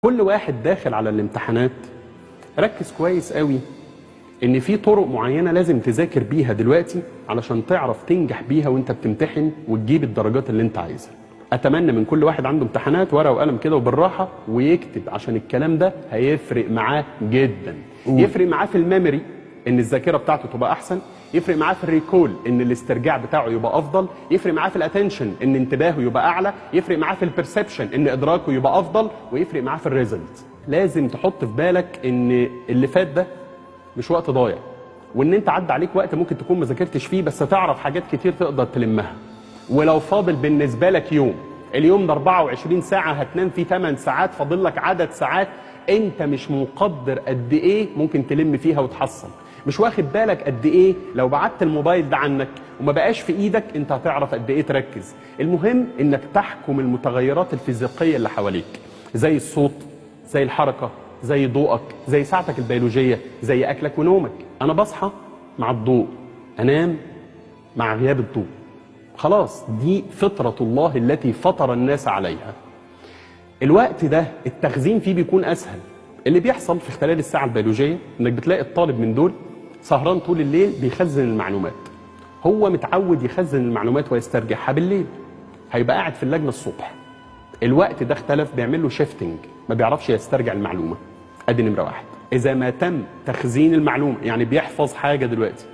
كل واحد داخل على الامتحانات ركز كويس قوي ان في طرق معينة لازم تذاكر بيها دلوقتي علشان تعرف تنجح بيها وانت بتمتحن وتجيب الدرجات اللي انت عايزها. اتمنى من كل واحد عنده امتحانات ورقة وقلم كده وبالراحة ويكتب، عشان الكلام ده هيفرق معاه جدا. يفرق معاه في الميموري ان الذاكرة بتاعته تبقى احسن، يفرق معاه في الريكول ان الاسترجاع بتاعه يبقى افضل، يفرق معاه في الاتنشن ان انتباهه يبقى اعلى، يفرق معاه في البرسبشن ان ادراكه يبقى افضل، ويفرق معاه في الريزلت. لازم تحط في بالك ان اللي فات ده مش وقت ضايع، وان انت عدى عليك وقت ممكن تكون ما ذاكرتش فيه بس تعرف حاجات كتير تقدر تلمها. ولو فاضل بالنسبه لك يوم، اليوم ده 24 ساعه هتنام فيه 8 ساعات، فاضل لك عدد ساعات انت مش مقدر قد ايه ممكن تلم فيها وتحصل. مش واخد بالك قد ايه لو بعدت الموبايل ده عنك وما بقاش في ايدك انت هتعرف قد ايه تركز. المهم انك تحكم المتغيرات الفيزيقيه اللي حواليك، زي الصوت، زي الحركه، زي ضوءك، زي ساعتك البيولوجيه، زي اكلك ونومك. انا بصحى مع الضوء، انام مع غياب الضوء. خلاص، دي فطره الله التي فطر الناس عليها. الوقت ده التخزين فيه بيكون اسهل. اللي بيحصل في خلال الساعه البيولوجيه انك بتلاقي الطالب من دول سهران طول الليل بيخزن المعلومات. هو متعود يخزن المعلومات ويسترجعها بالليل، هيبقى قاعد في اللجنه الصبح. الوقت ده اختلف، بيعمل له شيفتنج، ما بيعرفش يسترجع المعلومه. ادي نمره واحد. اذا ما تم تخزين المعلومه، يعني بيحفظ حاجه دلوقتي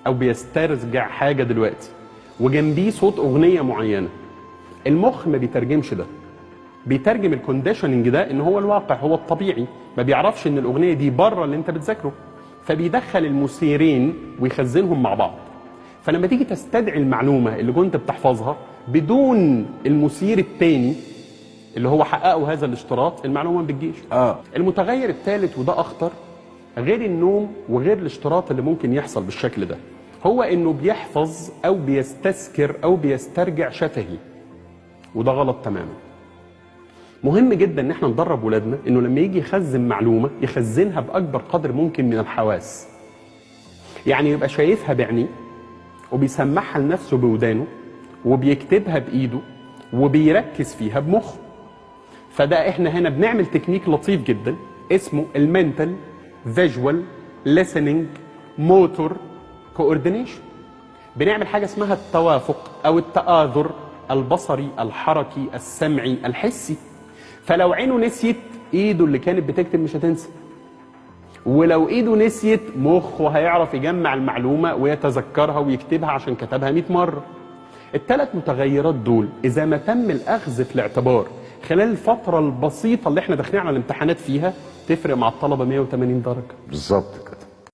او بيسترجع حاجه دلوقتي وجنبيه صوت اغنيه معينه، المخ ما بيترجمش ده، بيترجم الكونديشننج ده ان هو الواقع، هو الطبيعي. ما بيعرفش ان الاغنيه دي بره اللي انت بتذاكره، فبيدخل المثيرين ويخزنهم مع بعض. فلما تيجي تستدعي المعلومه اللي كنت بتحفظها بدون المثير الثاني اللي هو حققه هذا الاشتراط، المعلومه ما بتجيش. المتغير الثالث وده اخطر، غير النوم وغير الاشتراط اللي ممكن يحصل بالشكل ده، هو انه بيحفظ او بيستذكر او بيسترجع شفهي، وده غلط تماما. مهم جدا ان احنا ندرب ولادنا انه لما يجي يخزن معلومه يخزنها باكبر قدر ممكن من الحواس. يعني يبقى شايفها بعينيه وبيسمعها لنفسه بودانه وبيكتبها بايده وبيركز فيها بمخه. فده احنا هنا بنعمل تكنيك لطيف جدا اسمه المنتال فيجوال ليسننج موتور كوردينيشن. بنعمل حاجه اسمها التوافق او التآذر البصري الحركي السمعي الحسي. فلو عينه نسيت، ايده اللي كانت بتكتب مش هتنسى، ولو ايده نسيت مخه هيعرف يجمع المعلومه ويتذكرها ويكتبها عشان كتبها 100 مره. الثلاث متغيرات دول اذا ما تم الاخذ في الاعتبار خلال الفتره البسيطه اللي احنا داخلين على الامتحانات فيها، تفرق مع الطلبه 180 درجه. بالظبط.